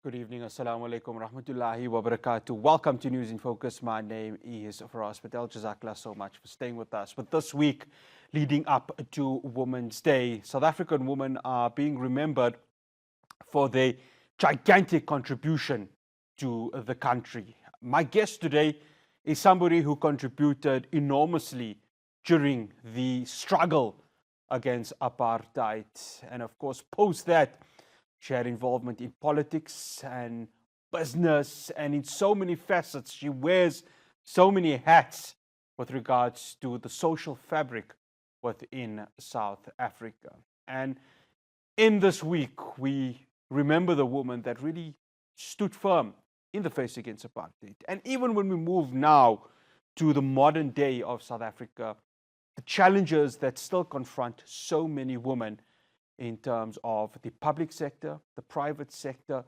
Good evening. Assalamu alaikum rahmatullahi wa barakatuh. Welcome to News in Focus. My name is Faraz Patel. Jazakallah so much for staying with us. But this week, leading up to Women's Day, South African women are being remembered for their gigantic contribution to the country. My guest today is somebody who contributed enormously during the struggle against apartheid. And of course, post that, she had involvement in politics and business and in so many facets. She wears so many hats with regards to the social fabric within South Africa. And in this week, we remember the woman that really stood firm in the face against apartheid. And even when we move now to the modern day of South Africa, the challenges that still confront so many women in terms of the public sector, the private sector,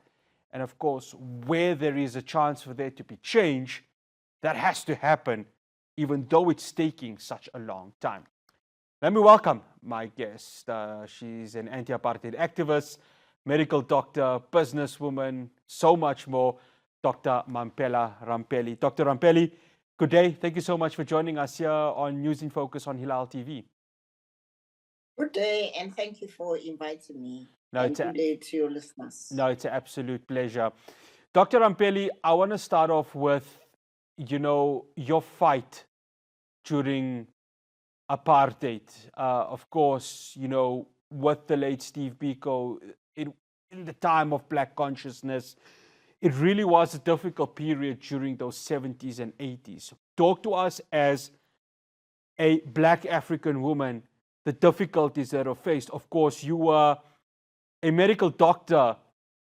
and of course, where there is a chance for there to be change, that has to happen, even though it's taking such a long time. Let me welcome my guest. She's an anti-apartheid activist, medical doctor, businesswoman, so much more, Dr. Mamphela Ramphele. Dr. Ramphele, good day. Thank you so much for joining us here on News in Focus on Hilaal TV. Good day, and thank you for inviting me. No, and good day to your listeners. No, it's an absolute pleasure. Dr. Ramphele, I want to start off with, your fight during apartheid. Of course, with the late Steve Biko, in the time of black consciousness, it really was a difficult period during those 70s and 80s. Talk to us as a black African woman, the difficulties that are faced. Of course, you were a medical doctor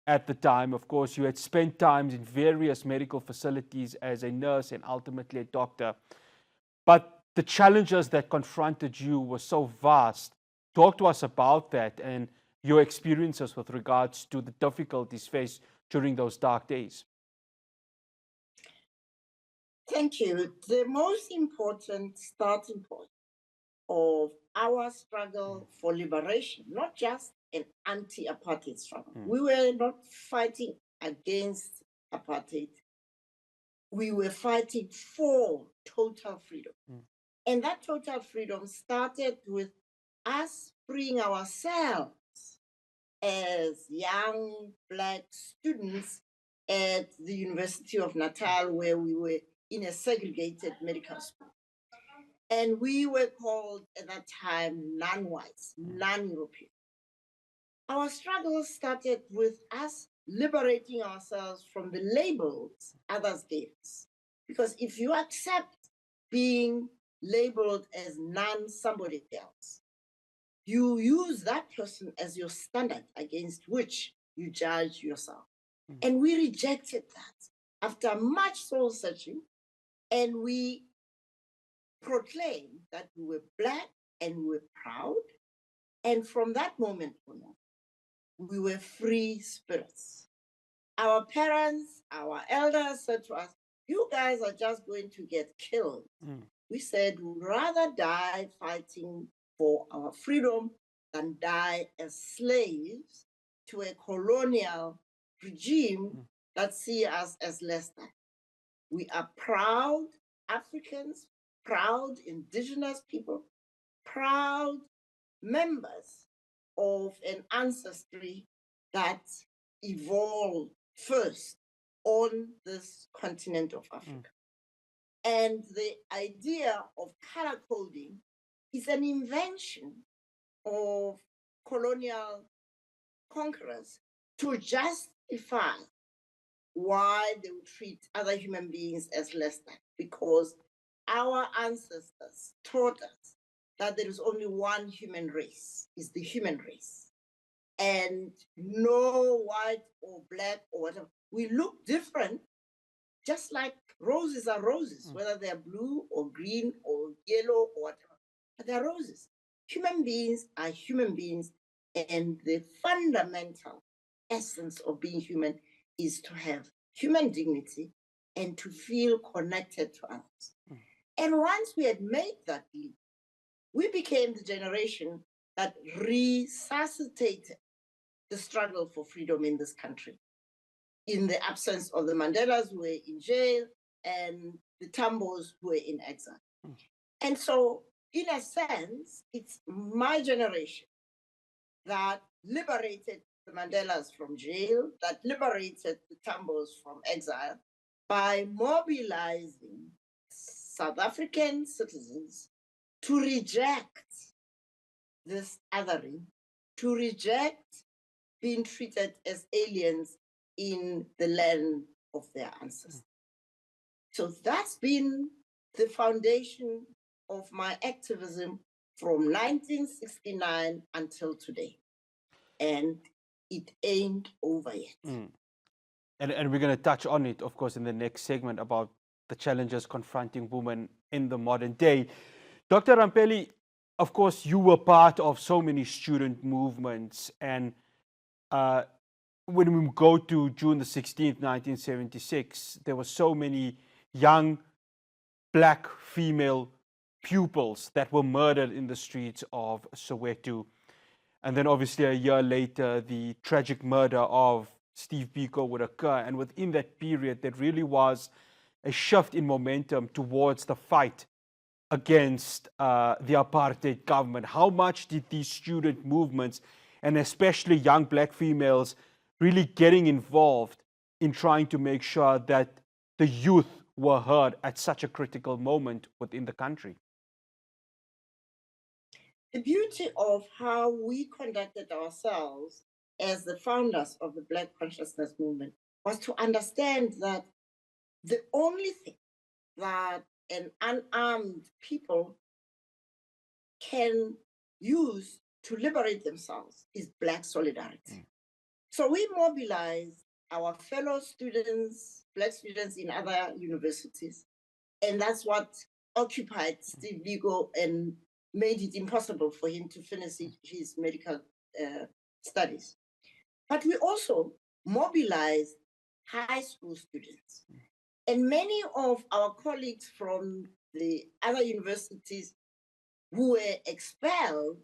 at the time. Of course, you had spent time in various medical facilities as a nurse and ultimately a doctor. But the challenges that confronted you were so vast. Talk to us about that and your experiences with regards to the difficulties faced during those dark days. Thank you. The most important starting point of our struggle for liberation, not just an anti-apartheid struggle. We were not fighting against apartheid. We were fighting for total freedom. And that total freedom started with us freeing ourselves as young black students at the University of Natal, where we were in a segregated medical school. And we were called at that time non-whites, non-European. Our struggle started with us liberating ourselves from the labels others gave us. Because if you accept being labeled as non-somebody else, you use that person as your standard against which you judge yourself. And we rejected that after much soul searching, and we proclaimed that we were black and we were proud. And from that moment on, we were free spirits. Our parents, our elders said to us, you guys are just going to get killed. We said, we'd rather die fighting for our freedom than die as slaves to a colonial regime that see us as less than. We are proud Africans, proud indigenous people, proud members of an ancestry that evolved first on this continent of Africa. And the idea of color coding is an invention of colonial conquerors to justify why they would treat other human beings as less than, because our ancestors taught us that there is only one human race, is the human race. And no white or black or whatever. We look different, just like roses are roses, whether they're blue or green or yellow or whatever. But they're roses. Human beings are human beings, and the fundamental essence of being human is to have human dignity and to feel connected to others. And once we had made that leap, we became the generation that resuscitated the struggle for freedom in this country. in the absence of the Mandelas who were in jail and the Tambos who were in exile. And so, in a sense, it's my generation that liberated the Mandelas from jail, that liberated the Tambos from exile by mobilizing South African citizens to reject this othering, to reject being treated as aliens in the land of their ancestors. So that's been the foundation of my activism from 1969 until today. And it ain't over yet. And we're going to touch on it, of course, in the next segment about the challenges confronting women in the modern day. Dr. Ramphele, of course, you were part of so many student movements. And when we go to June the 16th, 1976, there were so many young black female pupils that were murdered in the streets of Soweto. And then obviously a year later, the tragic murder of Steve Biko would occur. And within that period, there really was a shift in momentum towards the fight against the apartheid government. How much did these student movements, and especially young black females, really getting involved in trying to make sure that the youth were heard at such a critical moment within the country? The beauty of how we conducted ourselves as the founders of the Black Consciousness Movement was to understand that the only thing that an unarmed people can use to liberate themselves is Black solidarity. So we mobilized our fellow students, Black students in other universities, and that's what occupied Steve Biko and made it impossible for him to finish his medical studies. But we also mobilized high school students. And many of our colleagues from the other universities who were expelled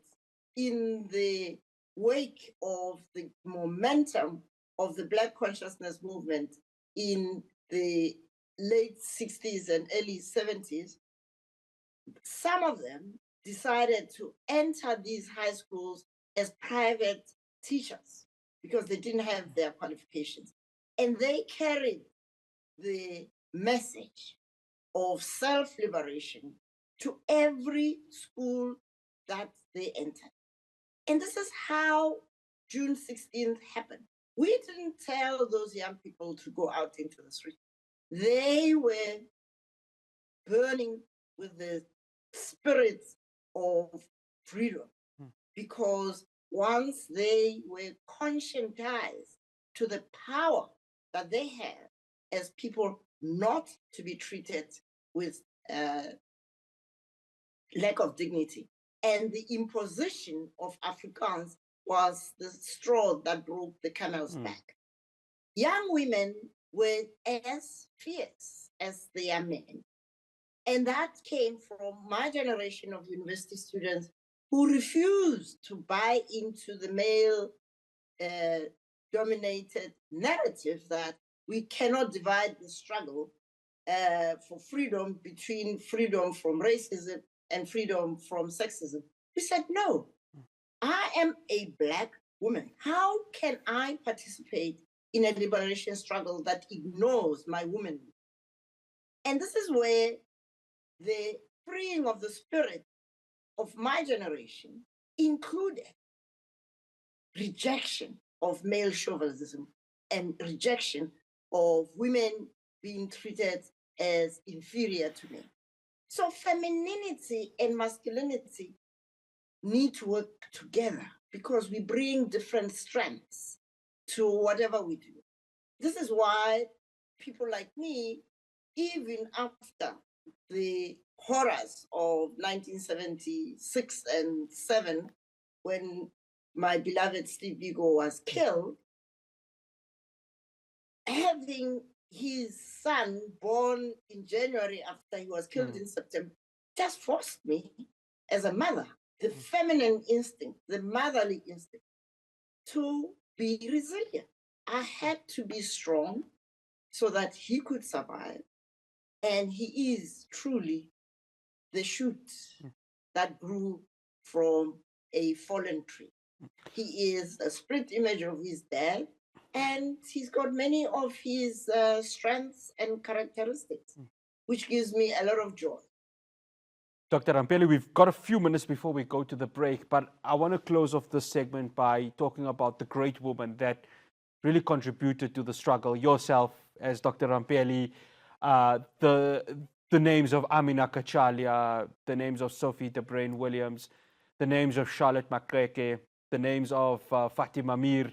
in the wake of the momentum of the Black Consciousness Movement in the late 60s and early 70s, some of them decided to enter these high schools as private teachers because they didn't have their qualifications. And they carried the message of self-liberation to every school that they entered. And this is how June 16th happened. We didn't tell those young people to go out into the street. They were burning with the spirit of freedom because once they were conscientized to the power that they have as people not to be treated with lack of dignity. And the imposition of Afrikaans was the straw that broke the camel's back. Young women were as fierce as the young men. And that came from my generation of university students who refused to buy into the male dominated narrative that we cannot divide the struggle for freedom between freedom from racism and freedom from sexism. We said, no, I am a Black woman. How can I participate in a liberation struggle that ignores my womanhood? And this is where the freeing of the spirit of my generation included rejection of male chauvinism and rejection of women being treated as inferior to men. So femininity and masculinity need to work together because we bring different strengths to whatever we do. This is why people like me, even after the horrors of 1976 and 7, when my beloved Steve Biko was killed, having his son born in January after he was killed in September just forced me as a mother, the feminine instinct, the motherly instinct, to be resilient. I had to be strong so that he could survive. And he is truly the shoot that grew from a fallen tree. He is a split image of his dad, and he's got many of his strengths and characteristics, which gives me a lot of joy. Dr. Ramphele, we've got a few minutes before we go to the break, but I want to close off this segment by talking about the great woman that really contributed to the struggle. Yourself, as Dr. Ramphele, the names of Amina Kachalia, the names of Sophie de Bruyn Williams, the names of Charlotte Maxeke, the names of Fatima Mir,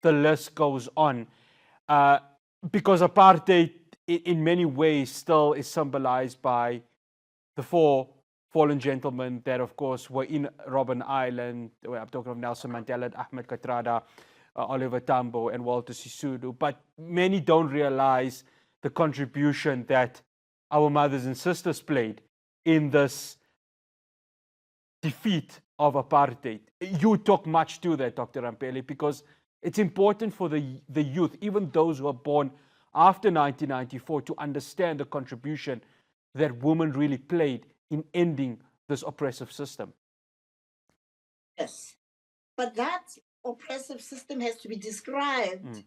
the list goes on. Because apartheid, in many ways, still is symbolized by the four fallen gentlemen that, of course, were in Robben Island. I'm talking of Nelson Mandela, Ahmed Kathrada, Oliver Tambo, and Walter Sisulu. But many don't realize the contribution that our mothers and sisters played in this defeat of apartheid. You talk much to that, Dr. Ramphele, because it's important for the youth, even those who are born after 1994, to understand the contribution that women really played in ending this oppressive system. Yes, but that oppressive system has to be described,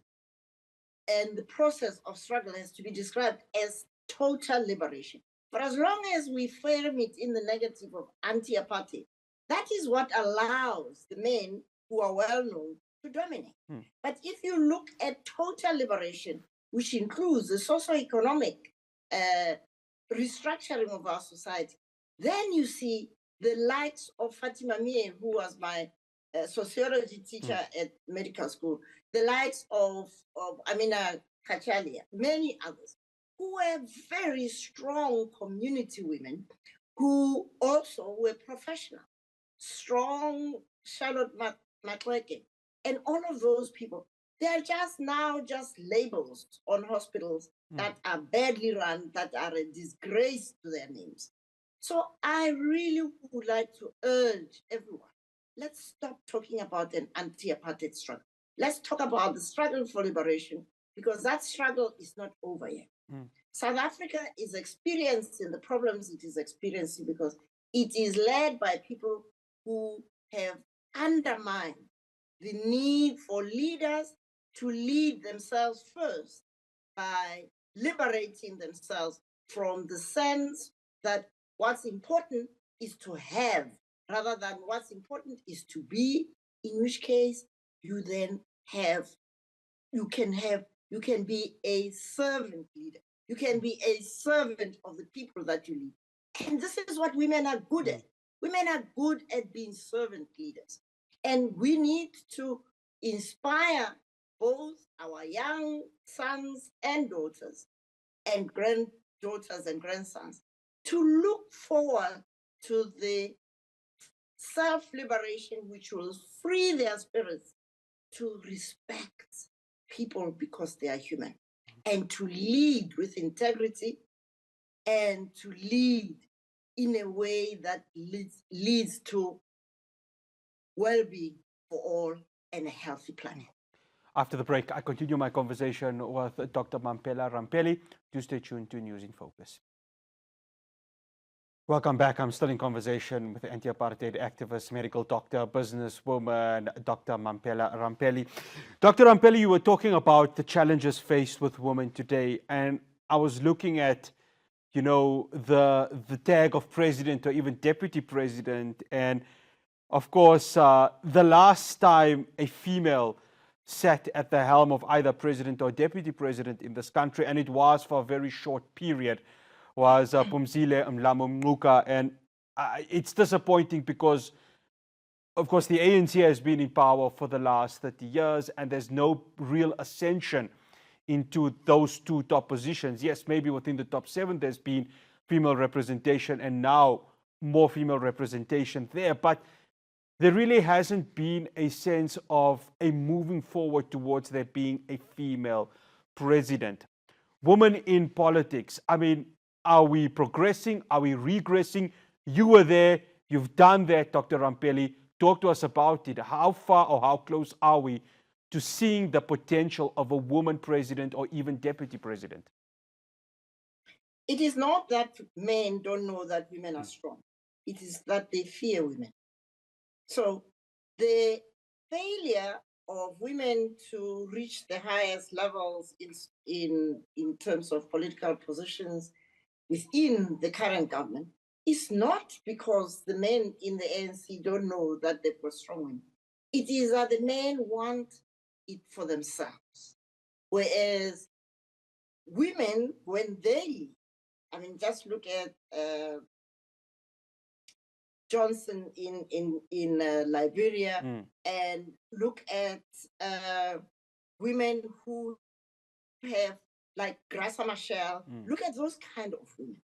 and the process of struggle has to be described as total liberation. For as long as we frame it in the negative of anti-apartheid, that is what allows the men who are well known to dominate. But if you look at total liberation, which includes the socio-economic restructuring of our society, then you see the likes of Fatima Mir, who was my sociology teacher at medical school, the likes of Amina Kachalia, many others, who were very strong community women who also were professional, strong Charlotte Maxeke, and all of those people. They are just now just labels on hospitals that are badly run, that are a disgrace to their names. So I really would like to urge everyone, let's stop talking about an anti-apartheid struggle. Let's talk about the struggle for liberation, because that struggle is not over yet. South Africa is experiencing the problems it is experiencing because it is led by people who have undermined the need for leaders to lead themselves first by liberating themselves from the sense that what's important is to have rather than what's important is to be, in which case you then you can be a servant leader. You can be a servant of the people that you lead. And this is what women are good at. Women are good at being servant leaders. And we need to inspire both our young sons and daughters and granddaughters and grandsons to look forward to the self-liberation which will free their spirits to respect people because they are human, and to lead with integrity, and to lead in a way that leads to well-being for all and a healthy planet. After the break, I continue my conversation with Dr. Mamphela Ramphele. Do stay tuned to News in Focus. Welcome back. I'm still in conversation with anti-apartheid activist, medical doctor, businesswoman, Dr. Mamphela Ramphele. Dr. Ramphele, you were talking about the challenges faced with women today, and I was looking at, you know, the tag of president or even deputy president, and of course, the last time a female sat at the helm of either president or deputy president in this country, and it was for a very short period, was Phumzile Mlambo-Ngcuka. And it's disappointing because, of course, the ANC has been in power for the last 30 years, and there's no real ascension into those two top positions. Yes, maybe within the top 7 there's been female representation, and now more female representation there, but there really hasn't been a sense of a moving forward towards there being a female president. Women in politics, I mean, are we progressing? Are we regressing? You were there. You've done that, Dr. Ramphele. Talk to us about it. How far or how close are we to seeing the potential of a woman president or even deputy president? It is not that men don't know that women are strong. It is that they fear women. So the failure of women to reach the highest levels in terms of political positions within the current government is not because the men in the ANC don't know that they've got strong women. It is that the men want it for themselves. Whereas women, when they leave, I mean, just look at Johnson in Liberia, and look at women who have, like Graça Machel, look at those kind of women.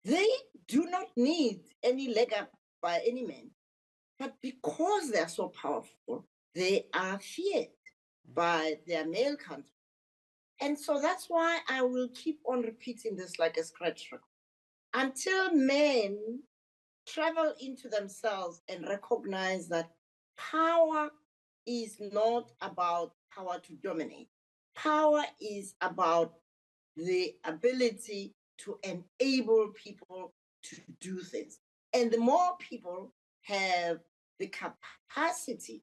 They do not need any leg up by any man, but because they are so powerful, they are feared by their male country. And so that's why I will keep on repeating this like a scratch record. Until men travel into themselves and recognize that power is not about power to dominate. Power is about the ability to enable people to do things. And the more people have the capacity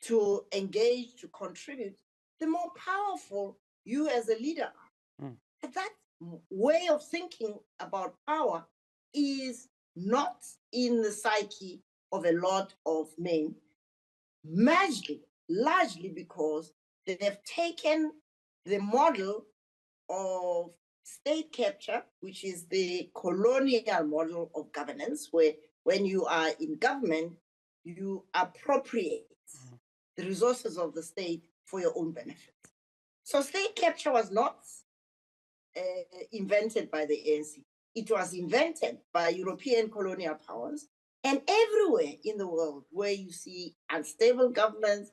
to engage, to contribute, the more powerful you as a leader are. But that way of thinking about power is not in the psyche of a lot of men, largely because they have taken the model of state capture, which is the colonial model of governance, where when you are in government, you appropriate the resources of the state for your own benefit. So state capture was not invented by the ANC. It was invented by European colonial powers. And everywhere in the world where you see unstable governments,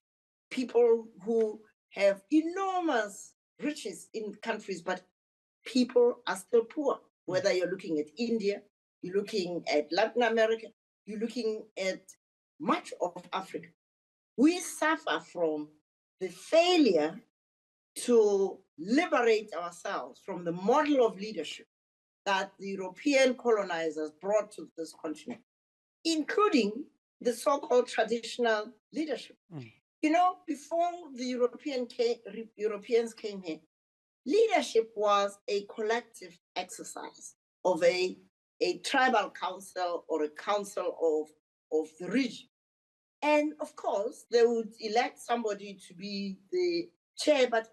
people who have enormous riches in countries, but people are still poor. Whether you're looking at India, you're looking at Latin America, you're looking at much of Africa. We suffer from the failure to liberate ourselves from the model of leadership that the European colonizers brought to this continent, including the so-called traditional leadership. You know, before the Europeans came here, leadership was a collective exercise of a tribal council or a council of the region. And of course, they would elect somebody to be the chair, but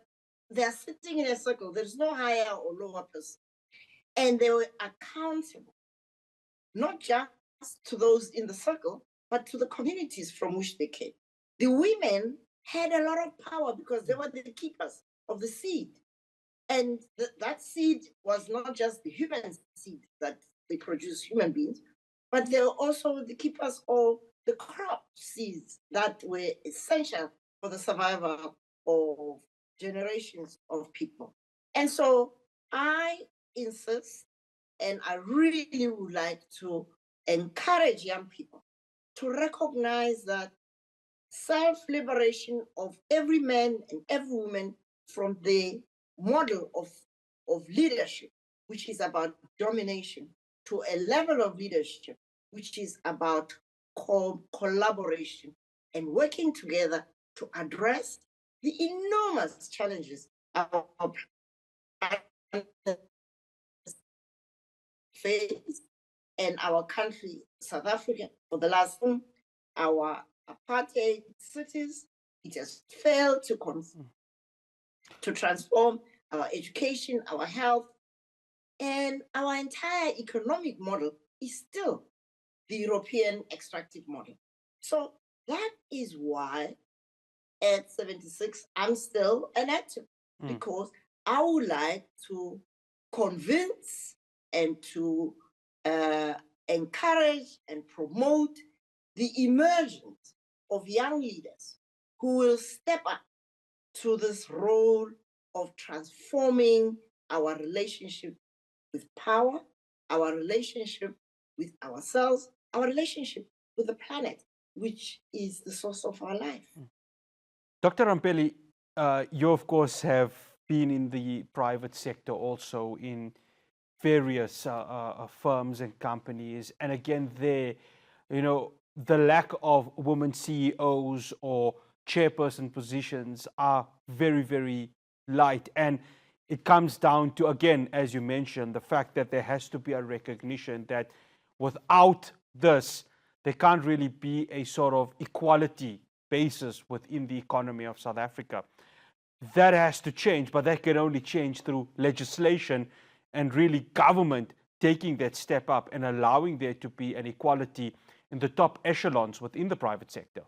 they're sitting in a circle. There's no higher or lower person. And they were accountable, not just to those in the circle, but to the communities from which they came. The women had a lot of power because they were the keepers of the seed. And that seed was not just the human seed that they produce human beings, but they were also the keepers of the crop seeds that were essential for the survival of generations of people. And so I insist, and I really would like to encourage young people to recognize that self-liberation of every man and every woman from the model of leadership, which is about domination, to a level of leadership, which is about collaboration and working together to address the enormous challenges our face and our country, South Africa, for the last our apartheid cities, it has failed to transform our education, our health, and our entire economic model is still the European extractive model. So that is why at 76, I'm still an active, because I would like to convince and to encourage and promote the emergence of young leaders who will step up to this role of transforming our relationship with power, our relationship with ourselves, our relationship with the planet, which is the source of our life. Dr. Ramphele, you, of course, have been in the private sector also in various firms and companies. And again, there, the lack of women CEOs or chairperson positions are very, very light. And it comes down to, again, as you mentioned, the fact that there has to be a recognition that without this, there can't really be a sort of equality basis within the economy of South Africa. That has to change, but that can only change through legislation and really government taking that step up and allowing there to be an equality in the top echelons within the private sector.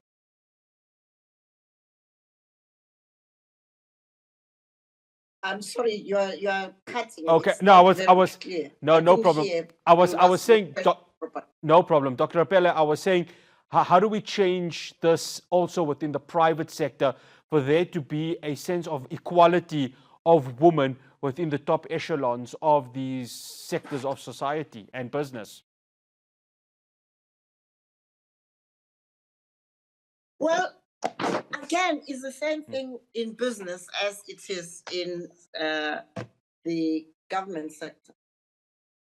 I'm sorry, you are cutting. Okay, It's no, not very clear. no didn't problem. hear I was you ask the saying, question properly. no problem, Dr. Ramphele. I was saying, how do we change this also within the private sector for there to be a sense of equality of women within the top echelons of these sectors of society and business? Well, again, it's the same thing in business as it is in the government sector.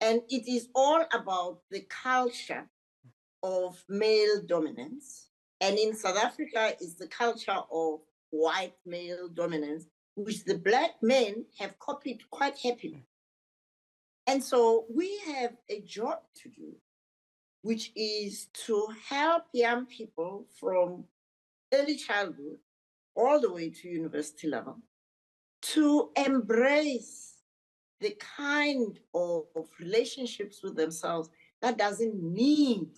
And it is all about the culture of male dominance. And in South Africa, it's the culture of white male dominance, which the black men have copied quite happily. And so we have a job to do, which is to help young people from early childhood all the way to university level to embrace the kind of relationships with themselves that doesn't need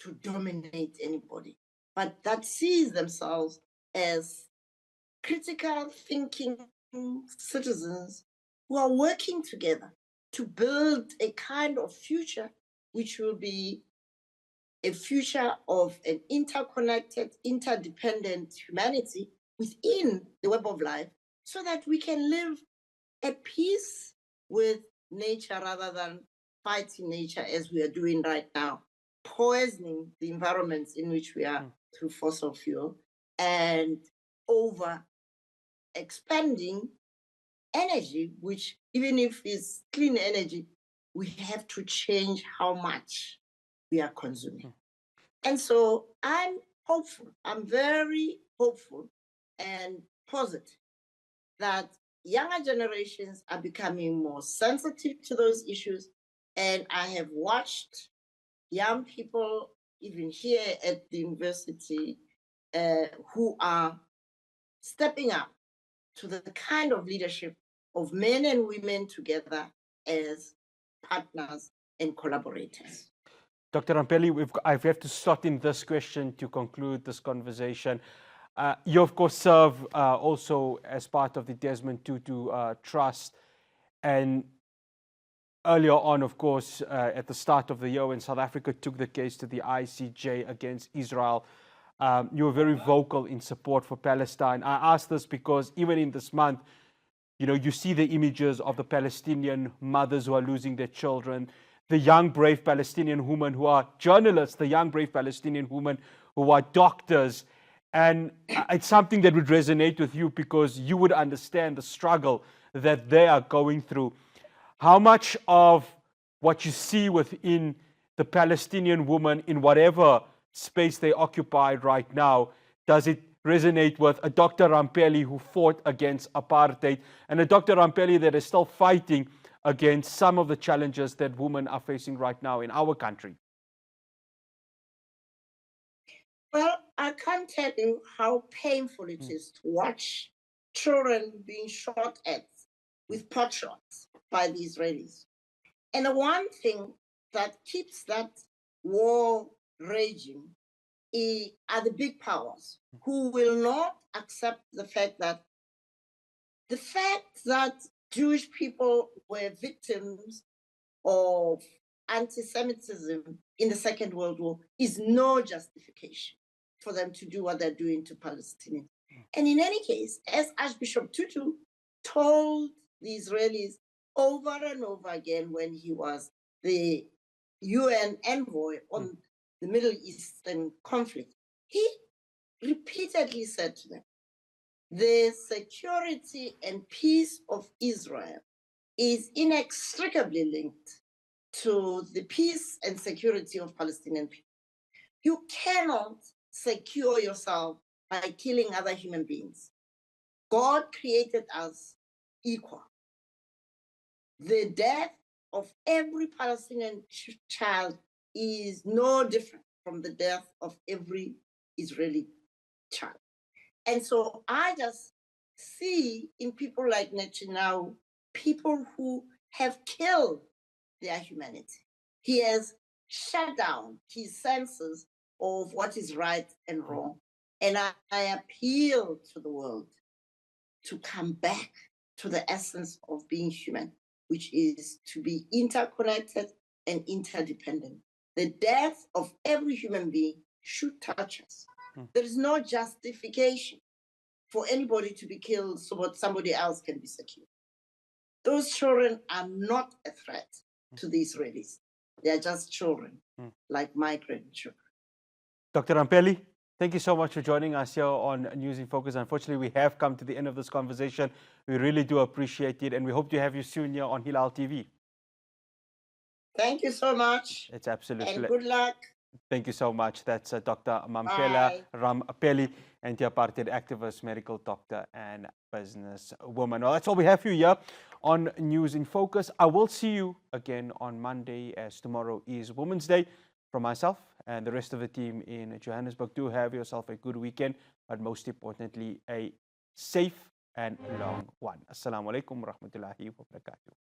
to dominate anybody, but that sees themselves as critical thinking citizens who are working together to build a kind of future which will be a future of an interconnected, interdependent humanity within the web of life, so that we can live at peace with nature rather than fighting nature as we are doing right now, poisoning the environments in which we are through fossil fuel and over expanding energy, which even if it's clean energy, we have to change how much we are consuming. And so I'm hopeful, I'm very hopeful and positive that younger generations are becoming more sensitive to those issues. And I have watched young people, even here at the university, who are stepping up to the kind of leadership of men and women together as partners and collaborators. Dr. Ramphele, I have to slot in this question to conclude this conversation. You, of course, serve also as part of the Desmond Tutu Trust. And earlier on, of course, at the start of the year when South Africa took the case to the ICJ against Israel, you were very vocal in support for Palestine. I ask this because even in this month, you see the images of the Palestinian mothers who are losing their children, the young, brave Palestinian women who are journalists, the young, brave Palestinian women who are doctors. And it's something that would resonate with you because you would understand the struggle that they are going through. How much of what you see within the Palestinian woman in whatever space they occupy right now, does it resonate with a Dr. Ramphele who fought against apartheid and a Dr. Ramphele that is still fighting against some of the challenges that women are facing right now in our country? Well, I can't tell you how painful it is to watch children being shot at with pot shots by the Israelis. And the one thing that keeps that war raging are the big powers who will not accept the fact that Jewish people were victims of anti-Semitism in the Second World War is no justification for them to do what they're doing to Palestinians. And in any case, as Archbishop Tutu told the Israelis over and over again when he was the UN envoy on the Middle Eastern conflict, he repeatedly said to them, the security and peace of Israel is inextricably linked to the peace and security of Palestinian people. You cannot secure yourself by killing other human beings. God created us equal. The death of every Palestinian child is no different from the death of every Israeli child. And so I just see in people like Netanyahu, people who have killed their humanity. He has shut down his senses of what is right and wrong. And I appeal to the world to come back to the essence of being human, which is to be interconnected and interdependent. The death of every human being should touch us. There is no justification for anybody to be killed so that somebody else can be secure. Those children are not a threat to the Israelis. They are just children, like my grandchildren. Dr. Ramphele, thank you so much for joining us here on News in Focus. Unfortunately, we have come to the end of this conversation. We really do appreciate it, and we hope to have you soon here on Hilaal TV. Thank you so much. It's absolutely. And good luck. Thank you so much. That's Dr. Mamphela Ramphele, anti-apartheid activist, medical doctor, and business woman. Well, that's all we have for you here on News in Focus. I will see you again on Monday, as tomorrow is Women's Day. From myself and the rest of the team in Johannesburg, do have yourself a good weekend, but most importantly, a safe and long one. Assalamu alaikum wa rahmatullahi wa barakatuh.